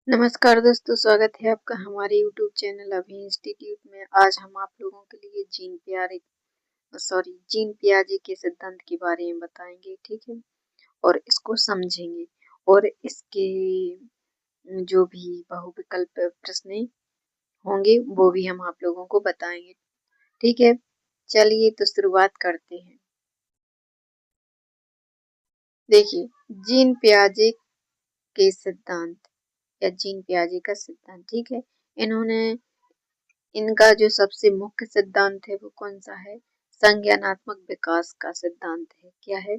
नमस्कार दोस्तों, स्वागत है आपका हमारे YouTube चैनल अभी इंस्टीट्यूट में। आज हम आप लोगों के लिए जीन पियाजे के सिद्धांत के बारे में बताएंगे, ठीक है। और इसको समझेंगे और इसके जो भी बहुविकल्प प्रश्न होंगे वो भी हम आप लोगों को बताएंगे, ठीक है। चलिए तो शुरुआत करते हैं। देखिए, जीन पियाजे के सिद्धांत या जीन पियाजे का सिद्धांत, ठीक है। इन्होंने इनका जो सबसे मुख्य सिद्धांत है वो कौन सा है? संज्ञानात्मक विकास का सिद्धांत है। क्या है?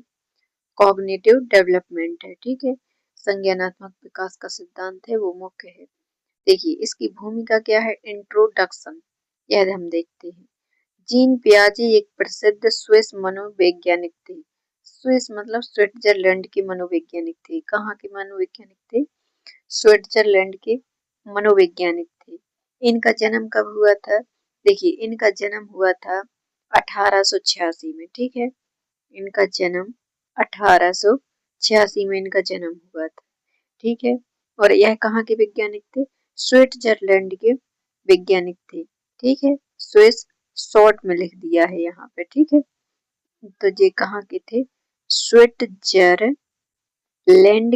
कॉग्निटिव डेवलपमेंट है, ठीक है। संज्ञानात्मक विकास का सिद्धांत है वो मुख्य है। देखिए, इसकी भूमिका क्या है? इंट्रोडक्शन, यह हम देखते हैं। जीन पियाजे एक प्रसिद्ध स्विस मनोवैज्ञानिक थे। स्विस मतलब स्विट्जरलैंड के मनोवैज्ञानिक थे। कहाँ के मनोवैज्ञानिक थे? स्विट्जरलैंड के मनोवैज्ञानिक थे। इनका जन्म कब हुआ था? देखिए, इनका जन्म हुआ था 1886 में, ठीक है। इनका जन्म 1886 में इनका जन्म हुआ था, ठीक है। और यह कहाँ के वैज्ञानिक थे? स्विट्जरलैंड के वैज्ञानिक थे, ठीक है। स्विस शॉर्ट में लिख दिया है यहाँ पे, ठीक है। तो ये कहाँ के थे? स्विट्जरलैंड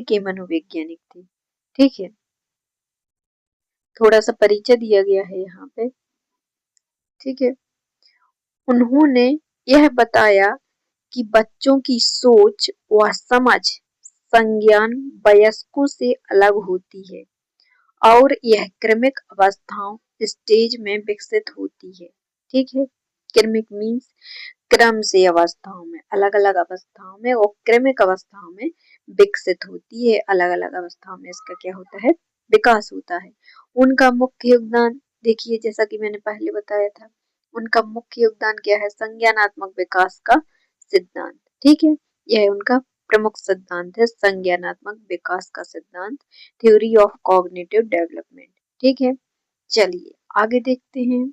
के मनोवैज्ञानिक थे, ठीक है। थोड़ा सा परिचय दिया गया है यहाँ पे, ठीक है। उन्होंने यह बताया कि बच्चों की सोच व समझ संज्ञान वयस्कों से अलग होती है और यह क्रमिक अवस्थाओं स्टेज में विकसित होती है, ठीक है। क्रमिक मीन्स क्रम से अवस्थाओं में, अलग अलग अवस्थाओं में, और क्रमिक अवस्थाओं में विकसित होती है। अलग अलग अवस्थाओं में इसका क्या होता है? विकास होता है। उनका मुख्य योगदान देखिए, जैसा कि मैंने पहले बताया था, उनका मुख्य योगदान क्या है? संज्ञानात्मक विकास का सिद्धांत, ठीक है। यह उनका प्रमुख सिद्धांत है, संज्ञानात्मक विकास का सिद्धांत, थ्योरी ऑफ कॉग्निटिव डेवलपमेंट, ठीक है। चलिए आगे देखते हैं।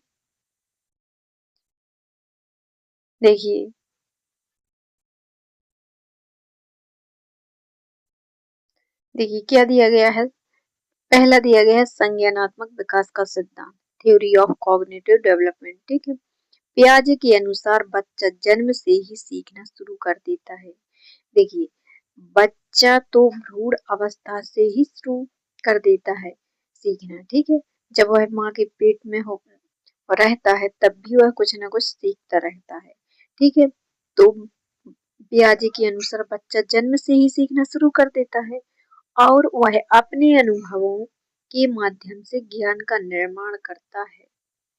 देखिए, क्या दिया गया है? पहला दिया गया है संज्ञानात्मक विकास का सिद्धांत, थ्योरी ऑफ कॉग्निटिव डेवलपमेंट, ठीक है। पियाजे के अनुसार बच्चा जन्म से ही सीखना शुरू कर देता है। देखिए, बच्चा तो भ्रूण अवस्था से ही शुरू कर देता है सीखना, ठीक है। जब वह माँ के पेट में हो रहता है तब भी वह कुछ ना कुछ सीखता रहता है, ठीक है। तो पियाजे के अनुसार बच्चा जन्म से ही सीखना शुरू कर देता है और वह अपने अनुभवों के माध्यम से ज्ञान का निर्माण करता है,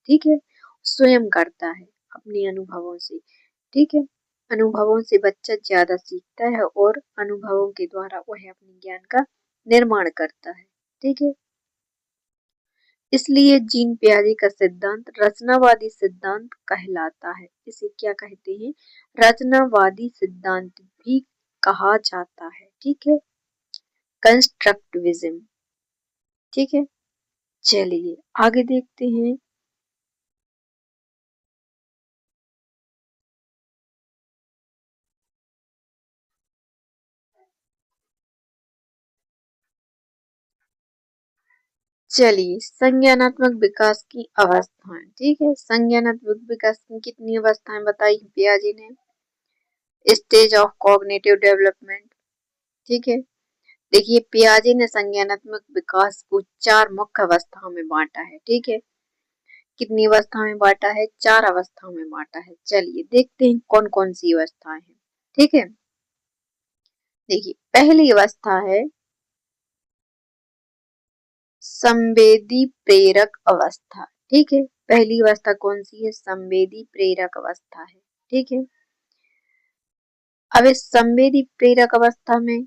ठीक है। स्वयं करता है अपने अनुभवों से, ठीक है। अनुभवों से बच्चा ज्यादा सीखता है और अनुभवों के द्वारा वह अपने ज्ञान का निर्माण करता है, ठीक है। इसलिए जीन पियाजे का सिद्धांत रचनावादी सिद्धांत कहलाता है। इसे क्या कहते हैं? रचनावादी सिद्धांत भी कहा जाता है, ठीक है। कंस्ट्रक्टिविज्म, ठीक है। चलिए आगे देखते हैं। चलिए, संज्ञानात्मक विकास की अवस्थाएं, ठीक है। संज्ञानात्मक विकास की कितनी अवस्थाएं बताई पियाजे ने? स्टेज ऑफ कॉग्निटिव डेवलपमेंट, ठीक है। देखिए, पियाजे ने संज्ञानात्मक विकास को 4 मुख्य अवस्थाओं में बांटा है, ठीक है। कितनी अवस्थाओं में बांटा है? 4 अवस्थाओं में बांटा है। चलिए देखते हैं कौन कौन सी अवस्थाएं हैं, ठीक है। देखिए, पहली अवस्था है संवेदी प्रेरक अवस्था, ठीक है। पहली अवस्था कौन सी है? संवेदी प्रेरक अवस्था है, ठीक है। अब इस संवेदी प्रेरक अवस्था में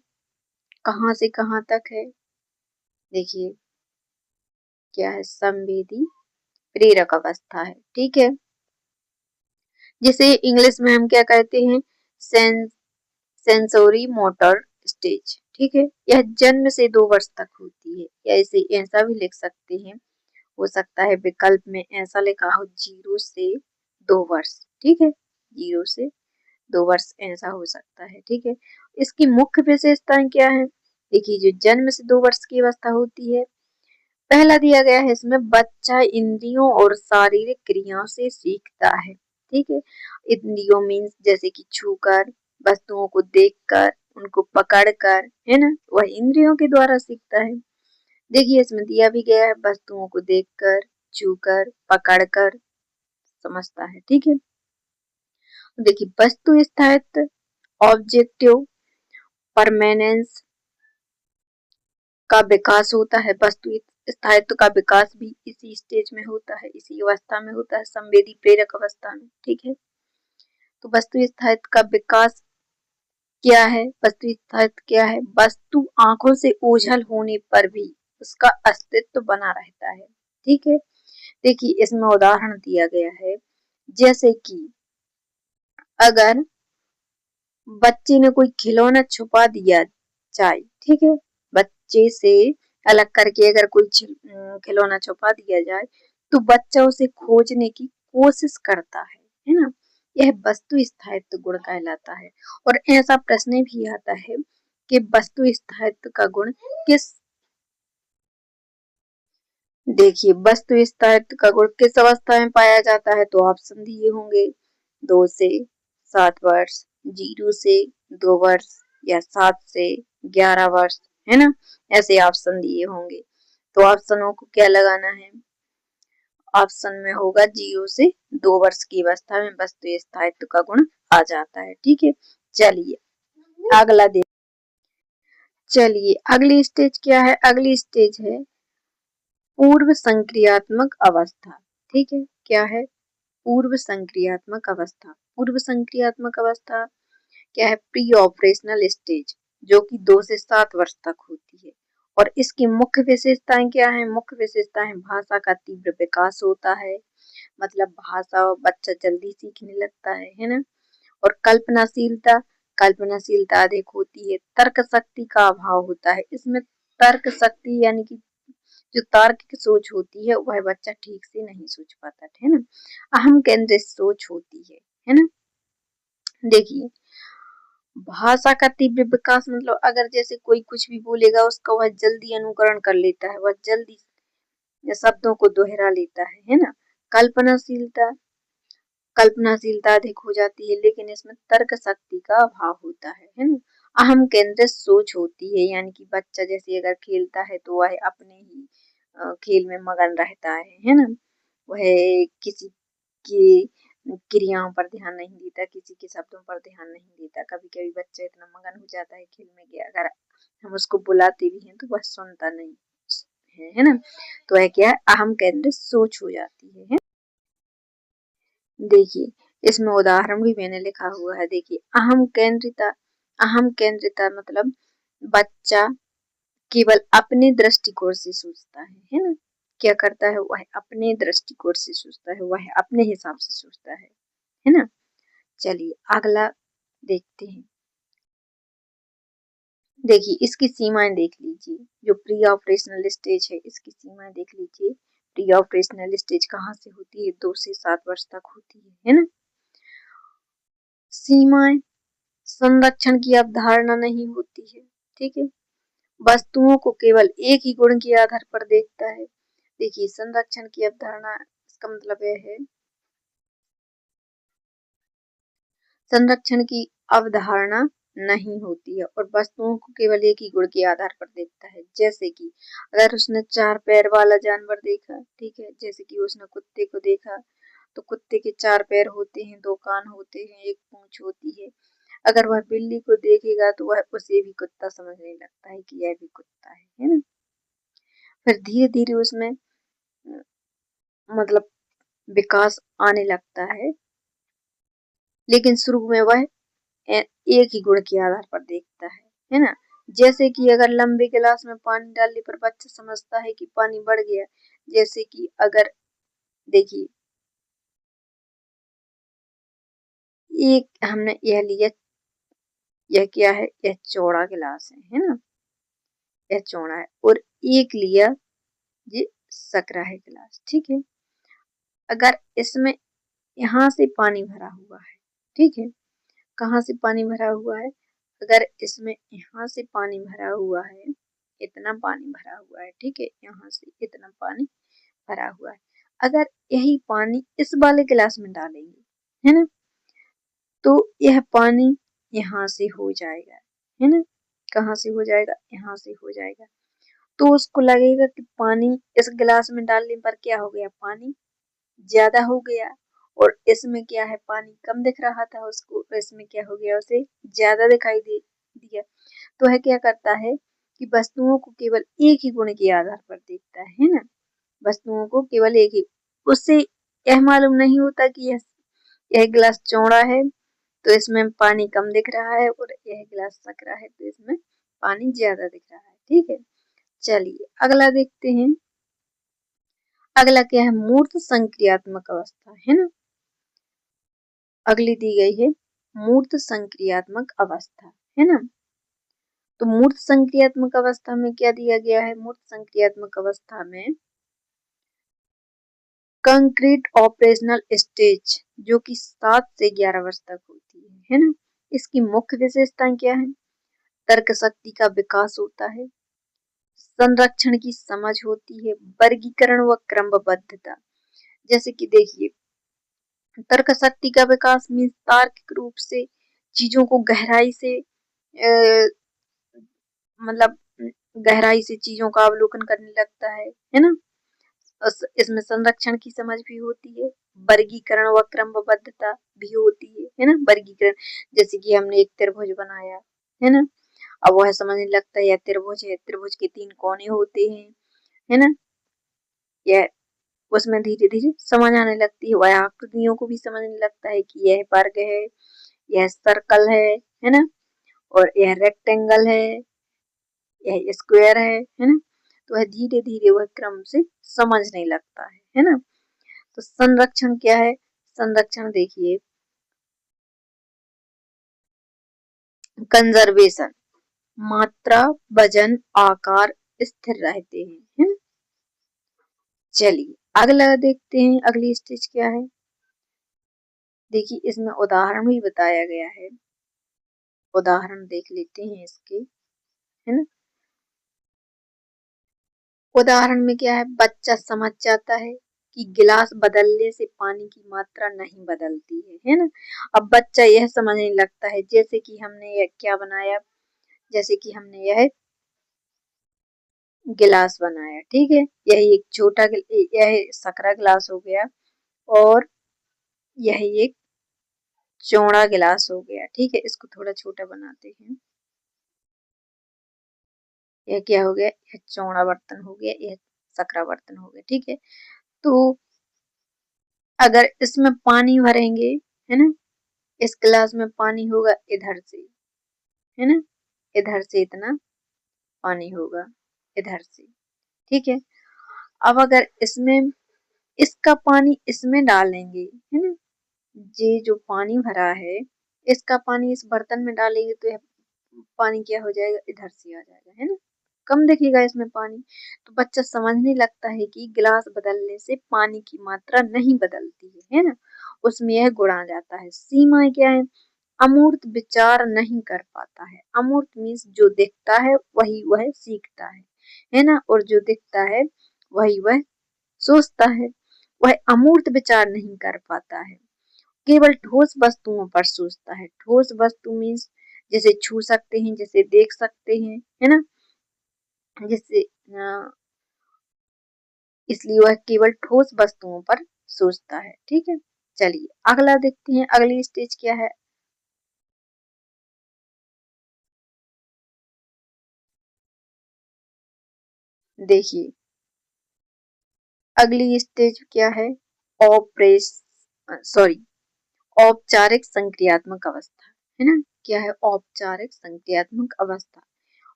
कहां से कहां तक है? देखिए, क्या है? संवेदी प्रेरक अवस्था है, ठीक है। जिसे इंग्लिश में हम क्या कहते हैं? सेंसोरी मोटर स्टेज, ठीक है। यह जन्म से 2 वर्ष तक होती है, या इसे ऐसा भी लिख सकते हैं, हो सकता है विकल्प में ऐसा लिखा हो 0 से 2 वर्ष, ठीक है। 0 से 2 वर्ष ऐसा हो सकता है, ठीक है। इसकी मुख्य विशेषताएं क्या है? देखिए, जो जन्म से 2 वर्ष की अवस्था होती है पहला दिया गया है इसमें, बच्चा इंद्रियों और शारीरिक क्रियाओं से सीखता है। ठीक है, इंद्रियों मीन्स जैसे कि छूकर, वस्तुओं को देखकर, उनको पकड़कर, है ना, वह इंद्रियों के द्वारा सीखता है। देखिए इसमें दिया भी गया है, वस्तुओं को देखकर, छूकर, पकड़कर समझता है। ठीक है, देखिए वस्तु स्थायित्व, ऑब्जेक्टिव परमानेंस का विकास होता है। वस्तु स्थायित्व का विकास भी इसी स्टेज में होता है, इसी अवस्था में होता है, संवेदी प्रेरक अवस्था में। ठीक है, तो वस्तु स्थायित्व का विकास क्या है? वस्तु स्थायित्व क्या है? वस्तु आंखों से ओझल होने पर भी उसका अस्तित्व बना रहता है। ठीक है, देखिए इसमें उदाहरण दिया गया है, जैसे कि अगर बच्चे ने कोई खिलौना छुपा दिया जाए, ठीक है, बच्चे से अलग करके अगर कोई खिलौना छुपा दिया जाए तो बच्चा उसे खोजने की कोशिश करता है ना, यह वस्तु स्थायित्व गुण कहलाता है। और ऐसा प्रश्न भी आता है कि वस्तु स्थायित्व का गुण किस, देखिए वस्तु स्थायित्व का गुण किस अवस्था में पाया जाता है, तो ऑप्शन दिए होंगे 2 से 7 वर्ष, 0 से 2 वर्ष या 7 से 11 वर्ष, है ना, ऐसे ऑप्शन दिए होंगे। तो ऑप्शनों को क्या लगाना है, ऑप्शन में होगा 0 से 2 वर्ष की अवस्था में वस्तु स्थायित्व का गुण आ जाता है। ठीक है, चलिए अगला देख, चलिए अगली स्टेज क्या है, अगली स्टेज है पूर्व संक्रियात्मक अवस्था। ठीक है, क्या है, पूर्व संक्रियात्मक अवस्था। पूर्व संक्रियात्मक अवस्था क्या है, प्री ऑपरेशनल स्टेज, जो कि 2 से 7 वर्ष तक होती है। और इसकी मुख्य विशेषताएं क्या है, मुख्य विशेषताएं भाषा का तीव्र विकास होता है, मतलब भाषा बच्चा जल्दी सीखने लगता है ना। और कल्पनाशीलता, कल्पनाशीलता अधिक होती है। तर्क शक्ति का अभाव होता है इसमें, तर्क शक्ति यानी कि जो तार्किक सोच होती है वह बच्चा ठीक से नहीं सोच पाता है ना। अहम केंद्रित सोच होती है ना। देखिए भाषा का तीव्र विकास मतलब अगर जैसे कोई कुछ भी बोलेगा उसका वह जल्दी अनुकरण कर लेता है, वह जल्दी शब्दों को दोहरा लेता है ना। कल्पनाशीलता, कल्पनाशीलता अधिक हो जाती है लेकिन इसमें तर्क शक्ति का अभाव होता है ना। अहम केंद्रित सोच होती है, यानी कि बच्चा जैसे अगर खेलता है तो वह अपने ही खेल में मगन रहता है ना। वह किसी की क्रियाओं पर ध्यान नहीं देता, किसी के शब्दों पर ध्यान नहीं देता। कभी कभी बच्चा इतना मगन हो जाता है खेल में कि अगर हम उसको बुलाते भी हैं तो वह सुनता नहीं है ना। तो वह क्या है, अहम केंद्रित सोच हो जाती है। देखिए इसमें उदाहरण भी मैंने लिखा हुआ है। देखिए अहम केंद्रिता, अहम केंद्रिता मतलब बच्चा केवल अपने दृष्टिकोण से सोचता है ना। क्या करता है, वह अपने दृष्टिकोण से सोचता है, वह अपने हिसाब से सोचता है ना। चलिए अगला देखते हैं। देखिए इसकी सीमाएं देख लीजिए, जो प्री ऑपरेशनल स्टेज है इसकी सीमाएं देख लीजिए। प्री ऑपरेशनल स्टेज कहाँ से होती है, 2 से 7 वर्ष तक होती है ना। सीमाएं, संरक्षण की अवधारणा नहीं होती है। ठीक है, वस्तुओं को केवल एक ही गुण के आधार पर देखता है। देखिए संरक्षण की अवधारणा, इसका मतलब यह है संरक्षण की अवधारणा नहीं होती है और वस्तुओं को केवल एक ही गुण के आधार पर देखता है। जैसे कि अगर उसने 4 पैर वाला जानवर देखा, ठीक है, जैसे कि उसने कुत्ते को देखा तो कुत्ते के 4 पैर होते हैं, 2 कान होते हैं, एक पूंछ होती है। अगर वह बिल्ली को देखेगा तो वह उसे भी कुत्ता समझने लगता है कि यह भी कुत्ता है ना। फिर धीरे धीरे उसमें मतलब विकास आने लगता है, लेकिन शुरू में वह एक ही गुण के आधार पर देखता है ना। जैसे कि अगर लंबे गिलास में पानी डालने पर बच्चा समझता है कि पानी बढ़ गया। जैसे कि अगर देखिए एक हमने यह लिया, यह क्या है, यह चौड़ा गिलास है ना, यह चौड़ा है, और एक लिया ये सकरा है गिलास। ठीक है, अगर इसमें यहाँ से पानी भरा हुआ है, ठीक है, कहाँ से पानी भरा हुआ है, अगर इसमें यहाँ से पानी भरा हुआ है इतना पानी भरा हुआ है, ठीक है, यहाँ से इतना पानी भरा हुआ है। अगर यही पानी इस वाले गिलास में डालेंगे, है ना, तो यह पानी यहाँ से हो जाएगा, है ना, कहाँ से हो जाएगा, यहाँ से हो जाएगा। तो उसको लगेगा कि पानी इस गिलास में डालने पर क्या हो गया, पानी ज्यादा हो गया, और इसमें क्या है, पानी कम दिख रहा था उसको, इसमें क्या हो गया, उसे ज्यादा दिखाई दे दिया। तो है क्या करता है कि वस्तुओं को केवल एक ही गुण के आधार पर देखता है ना, वस्तुओं को केवल एक ही, उससे यह मालूम नहीं होता कि यह गिलास चौड़ा है तो इसमें पानी कम दिख रहा है, और यह गिलास सकरा है तो इसमें पानी ज्यादा दिख रहा है, ठीक है। चलिए अगला देखते हैं। अगला क्या है, मूर्त संक्रियात्मक अवस्था, है ना। अगली दी गई है मूर्त संक्रियात्मक अवस्था, है ना। तो मूर्त संक्रियात्मक अवस्था में क्या दिया गया है, मूर्त संक्रियात्मक अवस्था में कंक्रीट ऑपरेशनल स्टेज, जो कि 7 से 11 वर्ष तक होती है ना। इसकी मुख्य विशेषताएं क्या है, तर्क शक्ति का विकास होता है, संरक्षण की समझ होती है, वर्गीकरण व क्रमबद्धता। जैसे कि देखिए, तर्क शक्ति का विकास मीन्स तार्किक रूप से चीजों को गहराई से मतलब गहराई से चीजों का अवलोकन करने लगता है ना। इसमें संरक्षण की समझ भी होती है, वर्गीकरण व क्रमबद्धता भी होती है ना। वर्गीकरण, जैसे कि हमने एक त्रिभुज बनाया, है ना, अब वह समझने लगता है यह त्रिभुज है, त्रिभुज के 3 कोने होते हैं, है ना। यह उसमें धीरे धीरे समझ आने लगती है, वह आकृतियों को भी समझने लगता है कि यह वर्ग है, यह सर्कल है ना, और यह रेक्टेंगल है, यह स्क्वायर है ना। तो वह धीरे धीरे वह क्रम से समझने लगता है ना। तो संरक्षण क्या है, संरक्षण देखिए, कंजर्वेशन, मात्रा, वजन, आकार स्थिर रहते हैं, है ना। चलिए अगला देखते हैं, अगली स्टेज क्या है। देखिए इसमें उदाहरण भी बताया गया है, उदाहरण देख लेते हैं इसके, है ना। उदाहरण में क्या है, बच्चा समझ जाता है कि गिलास बदलने से पानी की मात्रा नहीं बदलती है ना। अब बच्चा यह समझने लगता है, जैसे कि हमने यह क्या बनाया, जैसे कि हमने यह गिलास बनाया, ठीक है, यही एक छोटा यह सकरा गिलास हो गया, और यही एक चौड़ा गिलास हो गया, ठीक है। इसको थोड़ा छोटा बनाते हैं, यह क्या हो गया, यह चौड़ा बर्तन हो गया, यह सकरा बर्तन हो गया, ठीक है। तो अगर इसमें पानी भरेंगे, है ना, इस गिलास में पानी होगा इधर से, है ना, इधर से इतना पानी होगा, इधर से, ठीक है। अब अगर इसमें इसका पानी इसमें डालेंगे, है ना, ये जो पानी भरा है इसका पानी इस बर्तन में डालेंगे तो यह पानी क्या हो जाएगा, इधर से आ जाएगा, है ना, कम दिखेगा इसमें पानी। तो बच्चा समझने लगता है कि गिलास बदलने से पानी की मात्रा नहीं बदलती है ना, उसमें यह गुण आ जाता है। सीमाएं क्या है, अमूर्त विचार नहीं कर पाता है, अमूर्त मीन्स जो दिखता है वही वह सीखता है ना, और जो दिखता है वही वह सोचता है। वह अमूर्त विचार नहीं कर पाता है, केवल ठोस वस्तुओं पर सोचता है। ठोस वस्तु मीन्स जैसे छू सकते हैं, जैसे देख सकते हैं, है ना, जिससे इसलिए वह केवल ठोस वस्तुओं पर सोचता है, ठीक है। चलिए अगला देखते हैं, अगली स्टेज क्या है। देखिए अगली स्टेज क्या है, ऑपरेश सॉरी औपचारिक संक्रियात्मक अवस्था, है ना। क्या है, औपचारिक संक्रियात्मक अवस्था,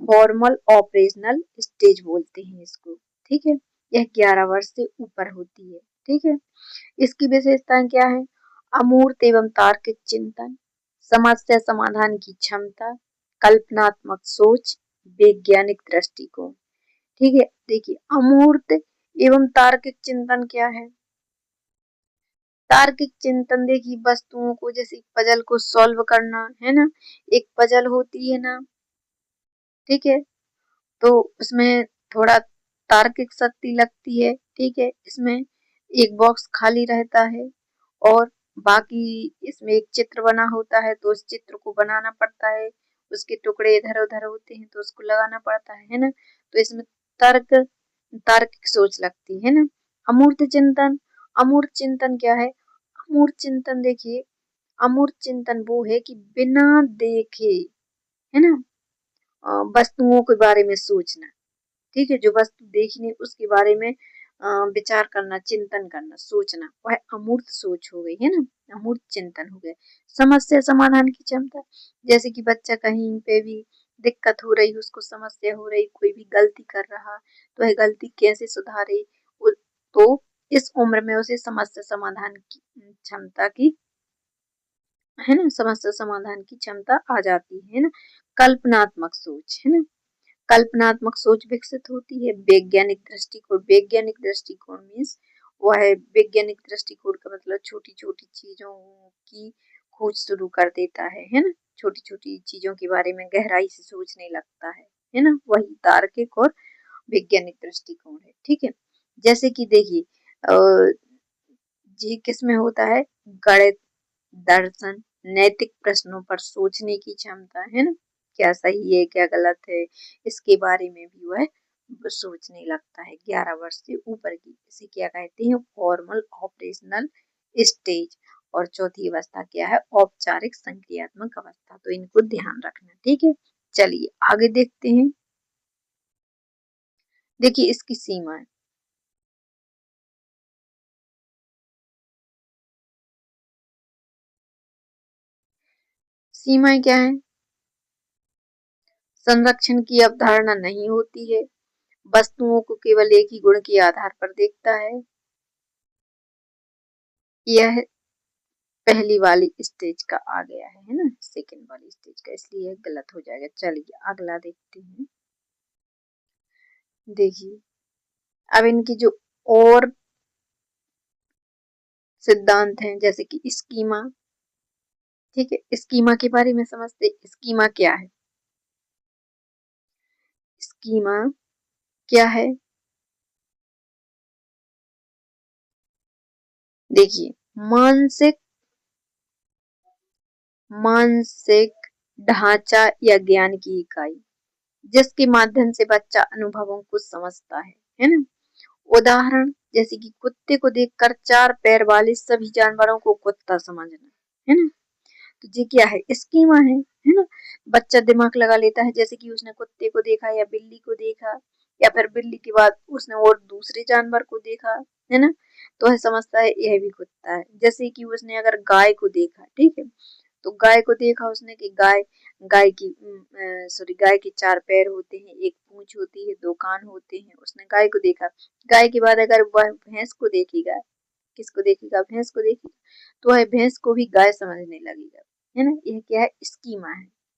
फॉर्मल ऑपरेशनल स्टेज बोलते हैं इसको, ठीक है। यह 11 वर्ष से ऊपर होती है, ठीक है। इसकी विशेषताएं क्या है, अमूर्त एवं तार्किक चिंतन, समस्या समाधान की क्षमता, कल्पनात्मक सोच, वैज्ञानिक दृष्टिकोण, ठीक है। देखिए अमूर्त एवं तार्किक चिंतन क्या है, तार्किक चिंतन देखिए वस्तुओं को, जैसे पजल को सॉल्व करना, है ना, एक पजल होती है ना, ठीक है, तो उसमें थोड़ा तार्किक शक्ति लगती है, ठीक है। इसमें एक बॉक्स खाली रहता है और बाकी इसमें एक चित्र बना होता है, तो उस चित्र को बनाना पड़ता है, उसके टुकड़े इधर उधर होते हैं तो उसको लगाना पड़ता है ना। तो इसमें तर्क तार्किक सोच लगती है ना। अमूर्त चिंतन, अमूर्त चिंतन क्या है? अमूर्त चिंतन देखिए, अमूर्त चिंतन वो है कि बिना देखे, है ना, वस्तुओं के बारे में सोचना, ठीक है। जो वस्तु देखनी उसके बारे में विचार करना, चिंतन करना, सोचना, वह अमूर्त सोच हो गई, है ना, अमूर्त चिंतन हो गया। समस्या समाधान की क्षमता, जैसे कि बच्चा कहीं पे भी दिक्कत हो रही, उसको समस्या हो रही, कोई भी गलती कर रहा, तो वह गलती कैसे सुधारे, तो इस उम्र में उसे समस्या समाधान की क्षमता की, है ना, समस्या समाधान की क्षमता आ जाती है ना। कल्पनात्मक सोच, है ना, कल्पनात्मक सोच विकसित होती है। वैज्ञानिक दृष्टिकोण, वैज्ञानिक दृष्टिकोण मीन्स वह है, वैज्ञानिक दृष्टिकोण का मतलब छोटी छोटी चीजों की खोज शुरू कर देता है ना, छोटी छोटी चीजों के बारे में गहराई से सोचने लगता है ना, वही तार्किक और वैज्ञानिक दृष्टिकोण है, ठीक है। जैसे कि देखिए जी किस में होता है? गणित, दर्शन, नैतिक प्रश्नों पर सोचने की क्षमता, है ना, क्या सही है क्या गलत है, इसके बारे में भी वह सोचने लगता है। 11 वर्ष से ऊपर की, इसे क्या कहते हैं? Formal operational stage. और चौथी अवस्था क्या है? औपचारिक संक्रियात्मक अवस्था। तो इनको ध्यान रखना, ठीक है। चलिए आगे देखते हैं। देखिए इसकी सीमा है। सीमाएं क्या है? संरक्षण की अवधारणा नहीं होती है, वस्तुओं को केवल एक ही गुण के आधार पर देखता है। यह पहली वाली स्टेज का आ गया है ना, सेकंड वाली स्टेज का, इसलिए गलत हो जाएगा। चलिए अगला देखते हैं। देखिए अब इनकी जो और सिद्धांत हैं, जैसे कि स्कीमा, ठीक है। स्कीमा के बारे में समझते। स्कीमा क्या है? स्कीमा क्या है? देखिए मानसिक मानसिक ढांचा या ज्ञान की इकाई, जिसके माध्यम से बच्चा अनुभवों को समझता है ना। उदाहरण जैसे कि कुत्ते को देखकर चार पैर वाले सभी जानवरों को कुत्ता समझना, है ना। तो ये क्या है? स्कीमा है ना। बच्चा दिमाग लगा लेता है, जैसे कि उसने कुत्ते को देखा या बिल्ली को देखा, या फिर बिल्ली के बाद उसने और दूसरे जानवर को देखा, है ना, तो वह समझता है यह भी कुत्ता है। जैसे कि उसने अगर गाय को देखा, ठीक है, तो गाय को देखा उसने कि गाय गाय की सॉरी गाय के चार पैर होते हैं, एक पूंछ होती है, दो कान होते हैं, उसने गाय को देखा। गाय के बाद अगर वह भैंस को देखेगा, किसको देखेगा? भैंस को देखेगा, तो वह भैंस को भी गाय समझने लगेगा, है ना। यह क्या है? स्कीमा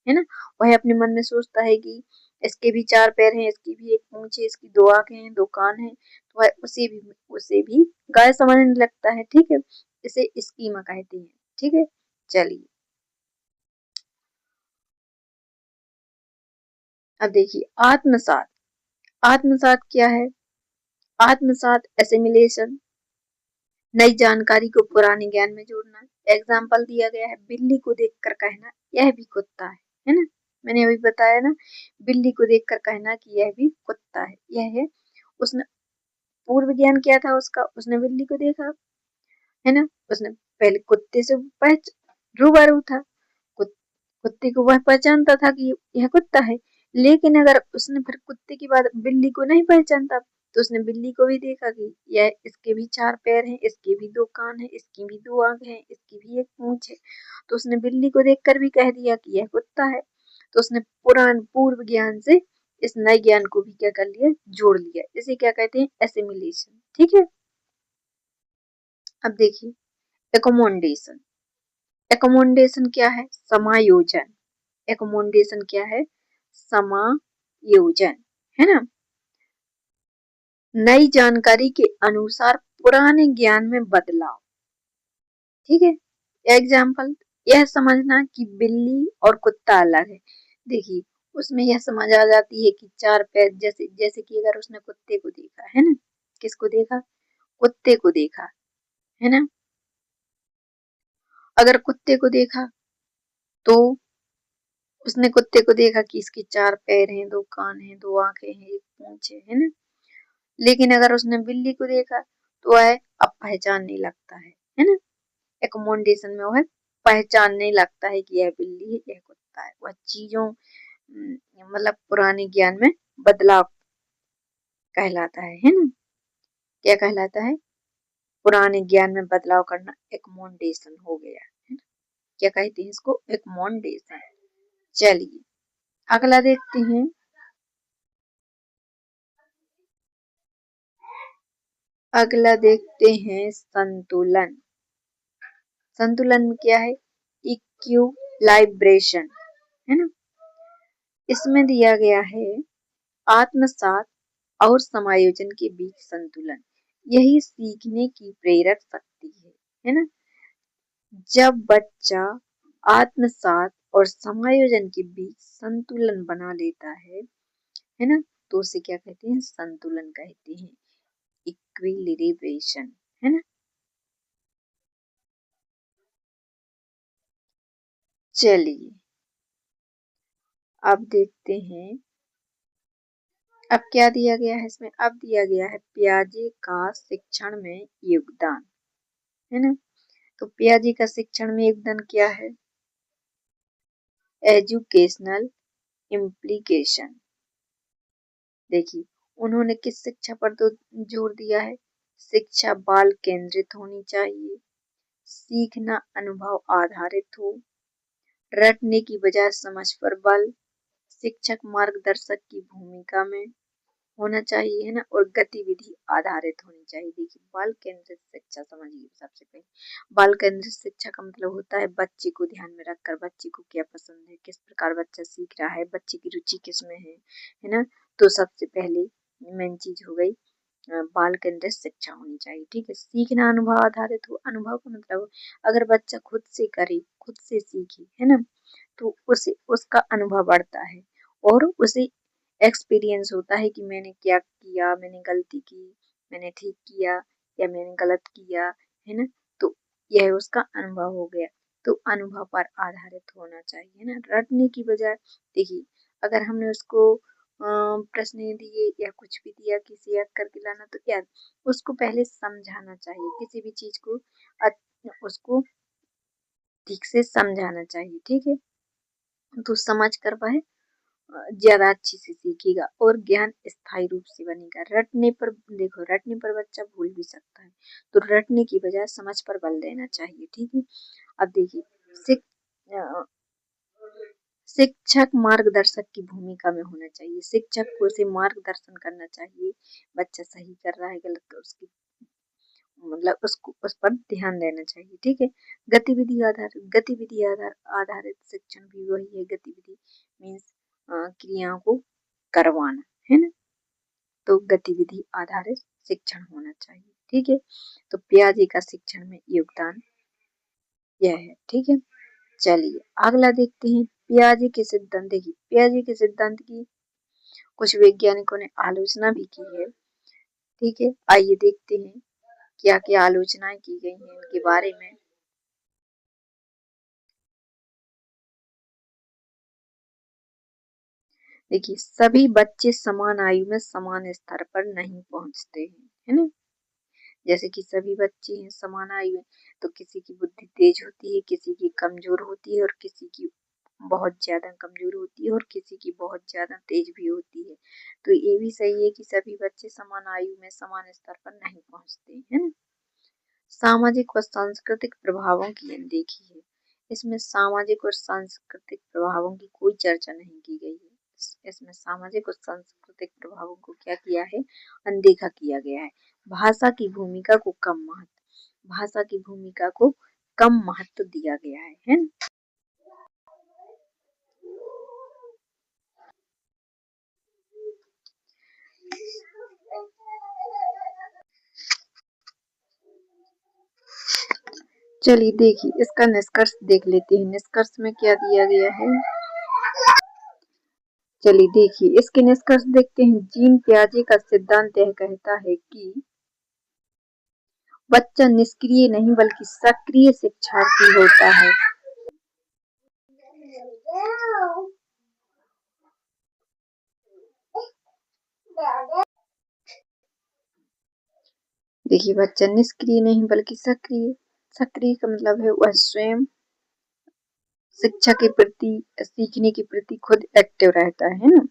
है ना। वह अपने मन में सोचता है कि इसके भी चार पैर हैं, इसकी भी एक पूंछ है, इसकी दो आंखें हैं, दो कान हैं, तो वह उसे भी गाय समझने लगता है, ठीक है। इसे स्कीमा कहते हैं, ठीक है। चलिए अब देखिए आत्मसात। आत्मसात क्या है? आत्मसात एसिमिलेशन, नई जानकारी को पुराने ज्ञान में जोड़ना। एग्जाम्पल दिया गया है, बिल्ली को देखकर कहना यह भी कुत्ता है ना। मैंने अभी बताया ना, बिल्ली को देखकर कहना कि यह भी कुत्ता है, यह है। उसने पूर्व ज्ञान क्या था उसका? उसने बिल्ली को देखा, है ना, उसने पहले कुत्ते से रूबरू था, कुत्ते को वह पहचानता था कि यह कुत्ता है। लेकिन अगर उसने फिर कुत्ते के बाद बिल्ली को नहीं पहचानता, तो उसने बिल्ली को भी देखा कि यह इसके भी चार पैर हैं, इसके भी दो कान हैं, इसकी भी दो आंख हैं, इसकी भी एक पूंछ है, तो उसने बिल्ली को देखकर भी कह दिया कि यह कुत्ता है। तो उसने पुरान पूर्व ज्ञान से इस नए ज्ञान को भी क्या कर लिया? जोड़ लिया। इसे क्या कहते हैं? एसिमिलेशन, ठीक है। अब देखिए एकोमोडेशन। एकोमोडेशन क्या है? समायोजन। एकोमोडेशन क्या है? समायोजन, है ना। नई जानकारी के अनुसार पुराने ज्ञान में बदलाव, ठीक है। एग्जाम्पल, यह समझना कि बिल्ली और कुत्ता अलग है। देखिए उसमें यह समझ आ जाती है कि चार पैर, जैसे जैसे कि अगर उसने कुत्ते को देखा है ना, किसको देखा, कुत्ते को देखा है ना, अगर कुत्ते को देखा तो उसने कुत्ते को देखा कि इसके चार पैर हैं, दो कान हैं, दो आंखें हैं, एक पूंछ है ना। लेकिन अगर उसने बिल्ली को देखा तो वह अब पहचानने लगता है ना, एकोमोडेशन में वह पहचानने लगता है कि यह बिल्ली है, यह कुत्ता है। वह चीजों मतलब पुराने ज्ञान में बदलाव कहलाता है ना, क्या कहलाता है, पुराने ज्ञान में बदलाव करना एकोमोडेशन हो गया है ना, क्या कहते हैं इसको, एकोमोडेशन। चलिए अगला देखते हैं। अगला देखते हैं संतुलन। संतुलन में क्या है, इक्विलाइब्रेशन है ना। इसमें दिया गया है आत्मसात और समायोजन के बीच संतुलन, यही सीखने की प्रेरक शक्ति है ना। जब बच्चा आत्मसात और समायोजन के बीच संतुलन बना लेता है ना, तो उसे क्या कहते हैं, संतुलन कहते हैं, इक्विलिब्रेशन है ना। चलिए अब देखते हैं, अब क्या दिया गया है इसमें, अब दिया गया है पियाजे का शिक्षण में योगदान है ना। तो पियाजे का शिक्षण में योगदान क्या है, एजुकेशनल इम्प्लीकेशन। देखिए उन्होंने किस शिक्षा पर तो जोर दिया है, शिक्षा बाल केंद्रित होनी चाहिए, सीखना अनुभव आधारित हो, रटने की बजाय समझ पर बल, शिक्षक मार्गदर्शक की भूमिका में होना चाहिए है ना, और गतिविधि आधारित होनी चाहिए। देखिए बाल केंद्रित शिक्षा समझिए, सबसे पहले बाल केंद्रित शिक्षा का मतलब होता है बच्चे को ध्यान में रखकर, बच्चे को क्या पसंद है, किस प्रकार बच्चा सीख रहा है, बच्चे की रुचि किस में है ना। तो सबसे पहले मेन चीज हो गई बाल केंद्रित शिक्षा होनी चाहिए, ठीक है। सीखना अनुभव आधारित हो, अनुभव का मतलब अगर बच्चा खुद से करे, खुद से सीखे है ना, तो उसे उसका अनुभव बढ़ता है और उसे एक्सपीरियंस होता है कि मैंने क्या किया, मैंने गलती की, मैंने ठीक किया या मैंने गलत किया है ना। तो यह उसका अनुभव हो गया। तो अनुभव पर आधारित होना चाहिए ना, रटने की बजाय। देखिए अगर हमने उसको प्रश्न दिए या कुछ भी दिया, किसी याद करके लाना, तो याद उसको पहले समझाना चाहिए, किसी भी चीज को उसको ठीक से समझाना चाहिए, ठीक है। तो समझ कर वह ज्यादा अच्छी से सीखेगा और ज्ञान स्थायी रूप से बनेगा। रटने पर देखो, रटने पर बच्चा भूल भी सकता है, तो रटने की बजाय समझ पर बल देना चाहिए, ठीक है। अब देखिए शिक्षक मार्गदर्शक की भूमिका में होना चाहिए, शिक्षक को उसे मार्गदर्शन करना चाहिए, बच्चा सही कर रहा है गलत, तो उसकी मतलब उसको उस पर ध्यान देना चाहिए, ठीक है। गतिविधि आधार आधारित शिक्षण भी वही है, गतिविधि मीन्स क्रियाओं को करवाना है ना। तो गतिविधि आधारित शिक्षण होना चाहिए, ठीक है। तो पियाजे का शिक्षण में योगदान यह है, ठीक है। चलिए अगला देखते हैं पियाजे के सिद्धांत। देखिए पियाजे के सिद्धांत की कुछ वैज्ञानिकों ने आलोचना भी की है, ठीक है। आइए देखते हैं क्या क्या आलोचनाएं की गई हैं इनके बारे में। देखिए सभी बच्चे समान आयु में समान स्तर पर नहीं पहुंचते हैं, है ना। जैसे कि सभी बच्चे हैं समान आयु में, तो किसी की बुद्धि तेज होती है, किसी की कमजोर होती है, और किसी की बहुत ज्यादा कमजोर होती है, और किसी की बहुत ज्यादा तेज भी होती है। तो ये भी सही है कि सभी बच्चे समान आयु में समान स्तर पर नहीं पहुंचते, है ना। सामाजिक व सांस्कृतिक प्रभावों की अनदेखी है। इसमें सामाजिक और सांस्कृतिक प्रभावों की कोई चर्चा नहीं की गई है। इसमें सामाजिक और सांस्कृतिक प्रभावों को क्या किया है, अनदेखा किया गया है। भाषा की भूमिका को कम महत्व, भाषा की भूमिका को कम महत्व दिया गया है ना। चलिए देखिए इसका निष्कर्ष देख लेते हैं। निष्कर्ष में क्या दिया गया है, चलिए देखिए इसके निष्कर्ष देखते हैं। जीन पियाजे का सिद्धांत यह कहता है कि बच्चा निष्क्रिय नहीं बल्कि सक्रिय शिक्षार्थी होता है। देखिए बच्चा निष्क्रिय नहीं बल्कि सक्रिय, सक्रिय का मतलब है वह स्वयं शिक्षा के प्रति, सीखने के प्रति खुद एक्टिव रहता है ना।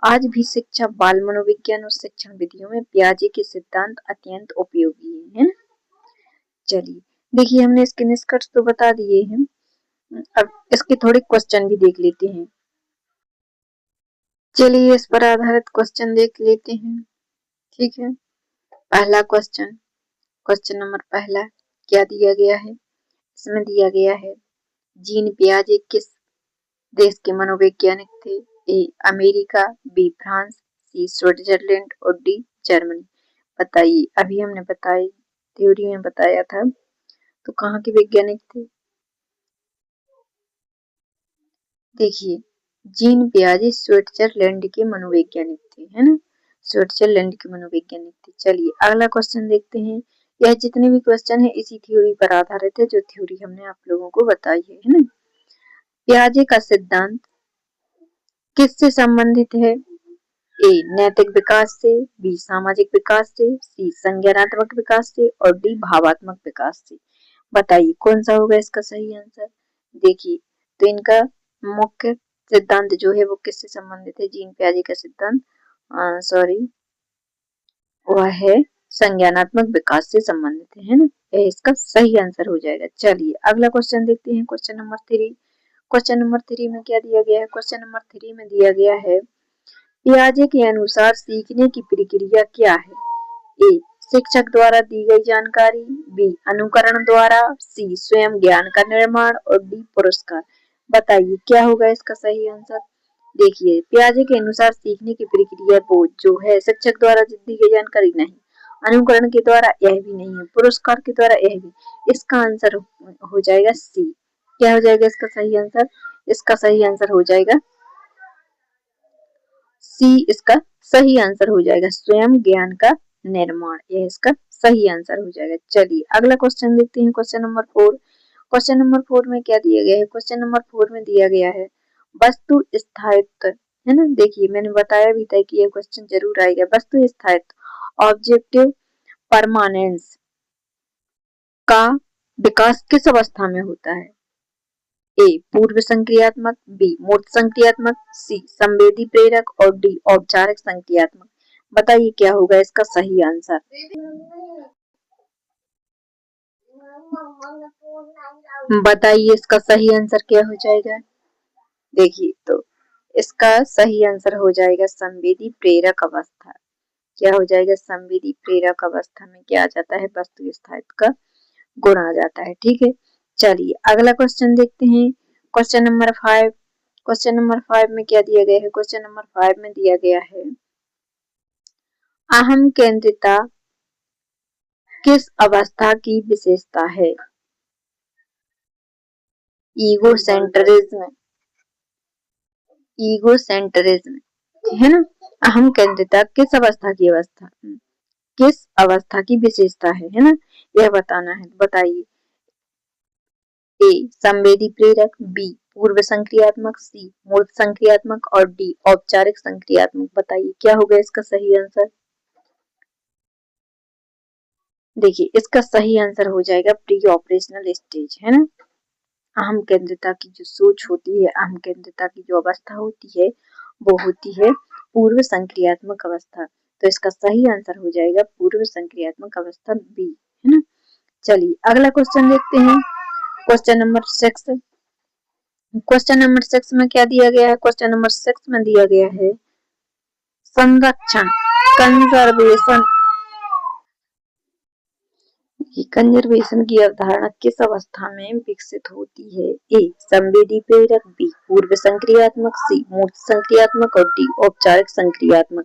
आज भी शिक्षा, बाल मनोविज्ञान और शिक्षण विधियों में पियाजे के सिद्धांत अत्यंत उपयोगी है ना। चलिए देखिए हमने इसके निष्कर्ष तो बता दिए हैं, अब इसके थोड़े क्वेश्चन भी देख लेते हैं। चलिए इस पर आधारित क्वेश्चन देख लेते हैं। ठीक है, पहला क्वेश्चन, क्वेश्चन नंबर पहला क्या दिया गया है? इसमें दिया गया है जीन पियाजे किस देश के मनोवैज्ञानिक थे? A America, B France, C Switzerland और डी जर्मनी। बताइए, अभी हमने बताई थ्योरी में बताया था, तो कहाँ के वैज्ञानिक थे? देखिए जीन पियाजे स्विट्जरलैंड के मनोवैज्ञानिक थे, है ना, स्विट्जरलैंड के मनोवैज्ञानिक थे। चलिए अगला क्वेश्चन देखते हैं। यह जितने भी क्वेश्चन है इसी थ्योरी पर आधारित है, जो थ्योरी हमने आप लोगों को बताई है ना। पियाजे का सिद्धांत किससे संबंधित है? ए नैतिक विकास से, बी सामाजिक विकास से, सी संज्ञानात्मक विकास से और डी भावात्मक विकास से। बताइए कौन सा होगा इसका सही आंसर? देखिए तो इनका मुख्य सिद्धांत जो है वो किससे संबंधित है? जीन पियाजे का सिद्धांत सॉरी वह है संज्ञानात्मक विकास से संबंधित है ना, यह इसका सही आंसर हो जाएगा। चलिए अगला क्वेश्चन देखते हैं, क्वेश्चन नंबर 3। क्वेश्चन नंबर 3 में क्या दिया गया है? क्वेश्चन नंबर 3 में दिया गया है पियाजे के अनुसार सीखने की प्रक्रिया क्या है? ए शिक्षक द्वारा दी गई जानकारी, बी अनुकरण द्वारा, सी स्वयं ज्ञान का निर्माण और डी पुरस्कार। बताइए क्या होगा इसका सही आंसर? देखिए पियाजे के अनुसार सीखने की प्रक्रिया वो जो है शिक्षक द्वारा दी गई जानकारी नहीं, अनुकरण के द्वारा यह भी नहीं है, पुरस्कार के द्वारा यह भी। इसका आंसर हो जाएगा सी। क्या हो जाएगा इसका सही आंसर? इसका सही आंसर हो जाएगा सी, इसका सही आंसर हो जाएगा स्वयं ज्ञान का निर्माण, यह इसका सही आंसर हो जाएगा। चलिए अगला क्वेश्चन देखते हैं, क्वेश्चन नंबर 4। क्वेश्चन नंबर 4 में क्या दिया गया है? क्वेश्चन नंबर 4 में दिया गया है वस्तु स्थायित्व, है ना। देखिए मैंने बताया भी था कि यह क्वेश्चन जरूर आएगा। वस्तु स्थायित्व, ऑब्जेक्टिव परमानेंस का विकास किस अवस्था में होता है? ए पूर्व संक्रियात्मक, बी मूर्त संक्रियात्मक, सी संवेदी प्रेरक और डी औपचारिक संक्रियात्मक। बताइए क्या होगा इसका सही आंसर? बताइए इसका सही आंसर क्या हो जाएगा? देखिए तो इसका सही आंसर हो जाएगा संवेदी प्रेरक अवस्था। क्या हो जाएगा? संवेदी प्रेरक अवस्था में क्या आ जाता है? वस्तु स्थायित्व का गुण आ जाता है। ठीक है, चलिए अगला क्वेश्चन देखते हैं, क्वेश्चन नंबर 5। क्वेश्चन नंबर 5 में क्या दिया गया है? क्वेश्चन नंबर 5 में दिया गया है अहम केंद्रिता किस अवस्था की विशेषता है? ईगो सेंट्रिज्म, ईगो सेंट्रिज्म है ना। अहम केंद्रिता किस अवस्था की किस अवस्था की विशेषता है ना, यह बताना है। बताइए ए संवेदी प्रेरक, बी पूर्व संक्रियात्मक, सी मूर्त संक्रियात्मक और डी औपचारिक संक्रियात्मक। बताइए क्या होगा इसका सही आंसर? देखिए इसका सही आंसर हो जाएगा प्री ऑपरेशनल स्टेज, है ना। अहम केंद्रिता की जो सोच होती है, अहम केंद्रिता की जो अवस्था होती है वो होती है पूर्व संक्रियात्मक अवस्था। तो इसका सही आंसर हो जाएगा पूर्व संक्रियात्मक अवस्था बी, है ना। चलिए अगला क्वेश्चन देखते हैं, क्वेश्चन नंबर 6। क्वेश्चन नंबर 6 में क्या दिया गया है? क्वेश्चन नंबर 6 में दिया गया है संरक्षण, कंजर्वेशन, कंजर्वेशन की अवधारणा किस अवस्था में विकसित होती है? ए संवेदी प्रेरक, बी पूर्व संक्रियात्मक, सी मूर्त संक्रियात्मक और डी औपचारिक संक्रियात्मक।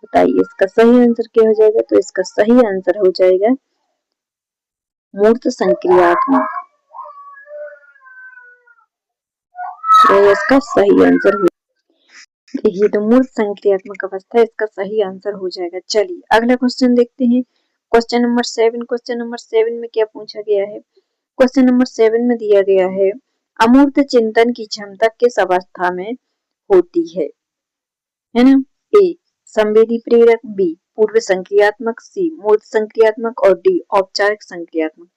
बताइए इसका सही आंसर क्या हो जाएगा? तो इसका सही आंसर हो जाएगा मूर्त संक्रियात्मक, यह इसका सही आंसर हो। ये तो मूर्त संक्रियात्मक अवस्था, इसका सही आंसर हो जाएगा। चलिए अगला क्वेश्चन देखते हैं। Question number 7। क्वेश्चन नंबर 7 में क्या पूछा गया है? क्वेश्चन नंबर 7 में दिया गया है अमूर्त चिंतन की क्षमता किस अवस्था में होती है ना? ए संवेदी प्रेरक, बी पूर्व संक्रियात्मक, सी मूर्त संक्रियात्मक और डी औपचारिक संक्रियात्मक।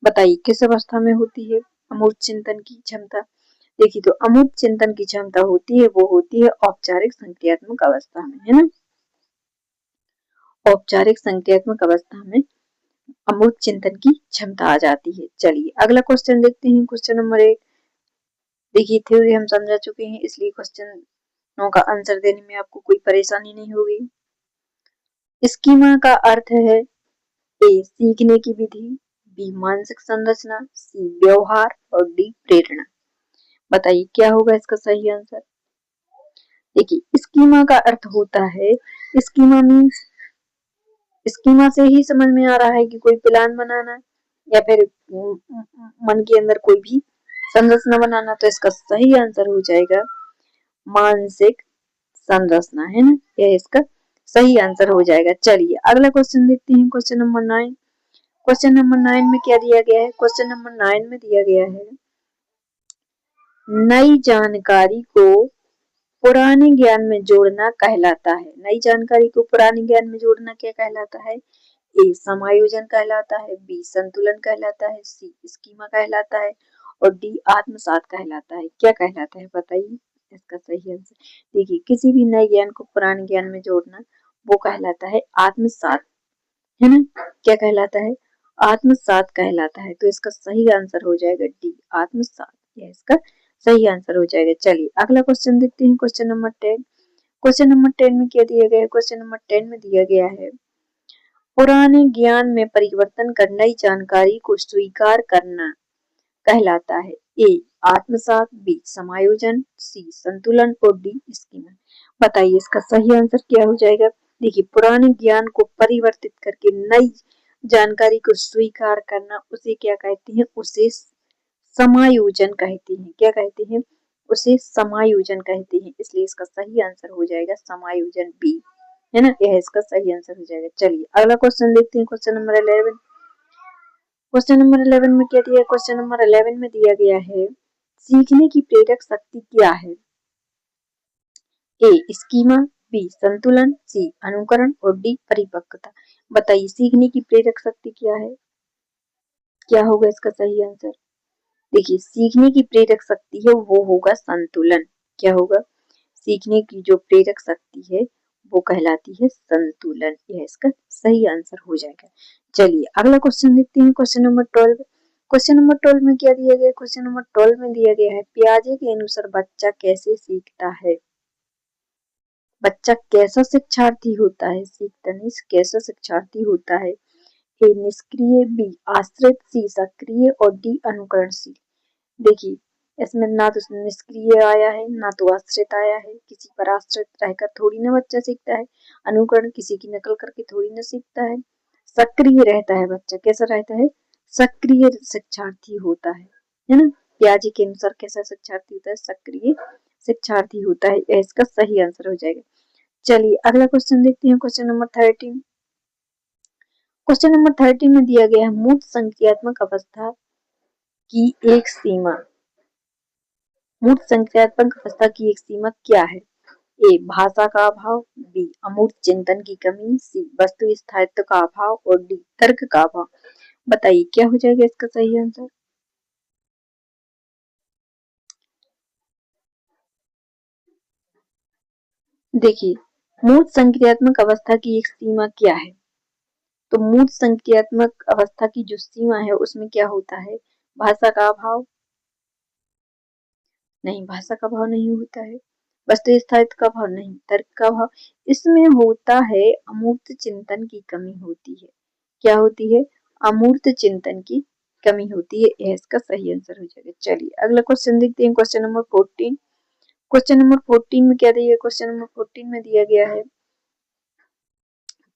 बताइए किस अवस्था में होती है अमूर्त चिंतन की क्षमता? देखिए तो अमूर्त चिंतन की क्षमता होती है, वो होती है औपचारिक संक्रियात्मक अवस्था में, है ना? औपचारिक संक्रियात्मक अवस्था में अमूर्त चिंतन की क्षमता आ जाती है। चलिए अगला क्वेश्चन देखते हैं। Question number 1। देखिए थ्योरी हम समझा चुके हैं, इसलिए क्वेश्चनों का आंसर देने में आपको कोई परेशानी नहीं होगी। स्कीमा का अर्थ है ए सीखने की विधि, बी मानसिक संरचना, सी व्यवहार और डी प्रेरणा। बताइए क्या होगा इसका सही आंसर? देखिए स्कीमा का अर्थ होता है, स्कीमा मीन्स, स्कीमा से ही समझ में आ रहा है कि कोई प्लान बनाना या फिर मन के अंदर कोई भी संरचना बनाना। तो इसका सही आंसर हो जाएगा मानसिक संरचना, है ना? यह इसका सही आंसर हो जाएगा। चलिए अगला क्वेश्चन देखते हैं। Question number 9। क्वेश्चन नंबर 9 में क्या दिया गया है? क्वेश्चन नंबर 9 में दिया गया है नई जानकारी को पुराने ज्ञान में जोड़ना कहलाता है। नई जानकारी को पुराने ज्ञान में जोड़ना क्या कहलाता है? ए समायोजन कहलाता है, बी संतुलन कहलाता है, सी स्कीमा कहलाता है और डी आत्मसात कहलाता है। क्या कहलाता है बताइए इसका सही आंसर? देखिए किसी भी नए ज्ञान को पुराने ज्ञान में जोड़ना वो कहलाता है आत्मसात, है ना? क्या कहलाता है? आत्मसात कहलाता है। तो इसका सही आंसर हो जाएगा डी आत्मसात। यह इसका सही आंसर हो जाएगा। चलिए अगला क्वेश्चन देखते हैं। Question number 10। क्वेश्चन नंबर 10 में क्या दिया गया है? क्वेश्चन नंबर 10 में दिया गया है पुराने ज्ञान में परिवर्तन कर नई जानकारी को स्वीकार करना कहलाता है। ए आत्मसात, बी समायोजन, सी संतुलन और डी स्कीमा। बताइए इसका सही आंसर क्या हो जाएगा? देखिए पुराने ज्ञान को परिवर्तित करके नई जानकारी को स्वीकार करना उसे क्या कहते हैं? उसे समायोजन कहते हैं। क्या कहते हैं? उसे समायोजन कहते हैं। इसलिए इसका सही आंसर हो जाएगा समायोजन, बी, है ना? यह इसका सही आंसर हो जाएगा। चलिए अगला क्वेश्चन देखते हैं। Question number 11। क्वेश्चन नंबर 11 में क्या दिया है? क्वेश्चन नंबर 11 में दिया गया है सीखने की प्रेरक शक्ति क्या है? ए स्कीमा, बी संतुलन, सी अनुकरण और डी परिपक्वता। बताइए सीखने की प्रेरक शक्ति क्या है? क्या होगा इसका सही आंसर? देखिए सीखने की प्रेरक शक्ति है वो होगा संतुलन। क्या होगा? सीखने की जो प्रेरक शक्ति है वो कहलाती है संतुलन। यह इसका सही आंसर हो जाएगा। चलिए अगला क्वेश्चन देखते हैं। Question number 12। क्वेश्चन नंबर 12 में क्या दिया गया? क्वेश्चन नंबर 12 में दिया गया है पियाजे के अनुसार बच्चा कैसे सीखता है? बच्चा कैसा शिक्षार्थी होता है? सीखता नहीं, कैसा शिक्षार्थी होता है? ए निष्क्रिय, बी आश्रित, सी सक्रिय और डी अनुकरणशील। देखिए इसमें ना तो निष्क्रिय आया है ना तो आश्रित आया है। किसी पर आश्रित रहकर थोड़ी ना बच्चा सीखता है। अनुकरण किसी की नकल करके थोड़ी ना सीखता है। सक्रिय रहता है बच्चा। कैसा रहता है? सक्रिय शिक्षार्थी होता है ना? पियाजे के अनुसार कैसा शिक्षार्थी होता है? सक्रिय शिक्षार्थी होता है। यह इसका सही आंसर हो जाएगा। चलिए अगला क्वेश्चन देखते हैं। Question number 13। क्वेश्चन नंबर 13 में दिया गया है मूर्त संक्रियात्मक अवस्था की एक सीमा। मूर्त संक्रियात्मक अवस्था की एक सीमा क्या है? ए भाषा का अभाव, बी अमूर्त चिंतन की कमी, सी वस्तु स्थायित्व का अभाव और डी तर्क का अभाव। बताइए क्या हो जाएगा इसका सही आंसर? देखिए मूर्त संक्रियात्मक अवस्था की एक सीमा क्या है? तो मूर्त संक्रियात्मक अवस्था की जो सीमा है उसमें क्या होता है? भाषा का अभाव? नहीं, भाषा का अभाव नहीं होता है। वस्तु स्थायित्व का अभाव? नहीं। तर्क का अभाव? इसमें होता है अमूर्त चिंतन की कमी होती है। क्या होती है? अमूर्त चिंतन की कमी होती है। यह इसका सही आंसर हो जाएगा। चलिए अगला क्वेश्चन देखते हैं। Question number 14। क्वेश्चन नंबर 14 में क्या दिया है? क्वेश्चन नंबर 14 में दिया गया है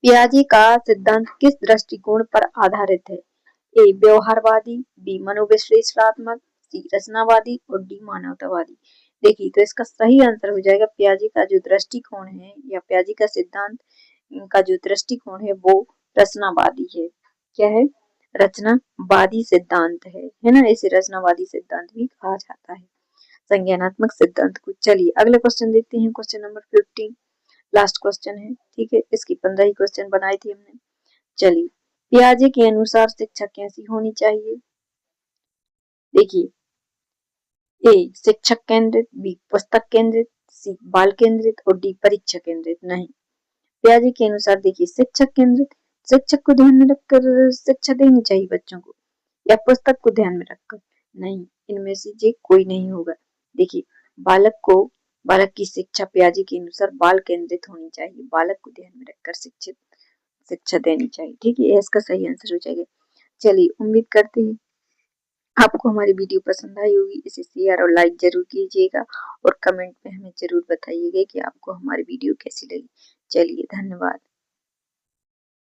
पियाजे का सिद्धांत किस दृष्टिकोण पर आधारित है? ए व्यवहारवादी, बी मनोविश्लेषणात्मक, सी रचनावादी और डी मानवतावादी। देखिए तो इसका सही आंसर हो जाएगा पियाजे का जो दृष्टिकोण है या पियाजे का सिद्धांत का जो दृष्टिकोण है वो रचनावादी है। क्या है? रचनावादी सिद्धांत है ना, इसे रचनावादी सिद्धांत भी कहा जाता है, संज्ञानात्मक सिद्धांत को। चलिए अगले क्वेश्चन देखते हैं, क्वेश्चन नंबर 15 लास्ट क्वेश्चन है, ठीक है, इसकी 15 ही क्वेश्चन बनाए थे हमने। चलिए पियाजे के अनुसार शिक्षा कैसी होनी चाहिए? देखिए ए शिक्षक केंद्रित, बी पुस्तक केंद्रित, सी बाल केंद्रित और डी परीक्षा केंद्रित। नहीं, पियाजे के अनुसार देखिए शिक्षक केंद्रित, शिक्षक को ध्यान में रखकर शिक्षा देनी चाहिए बच्चों को, या पुस्तक को ध्यान में रखकर। नहीं, इनमें से जे कोई नहीं होगा। देखिए बालक की शिक्षा पियाजे के अनुसार बाल केंद्रित होनी चाहिए, बालक को ध्यान में रखकर शिक्षा देनी चाहिए, ठीक है, इसका सही आंसर हो जाएगा। चलिए उम्मीद करते हैं आपको हमारी वीडियो पसंद आई होगी, इसे शेयर और लाइक जरूर कीजिएगा और कमेंट में हमें जरूर बताइएगा कि आपको हमारी वीडियो कैसी लगी। चलिए धन्यवाद।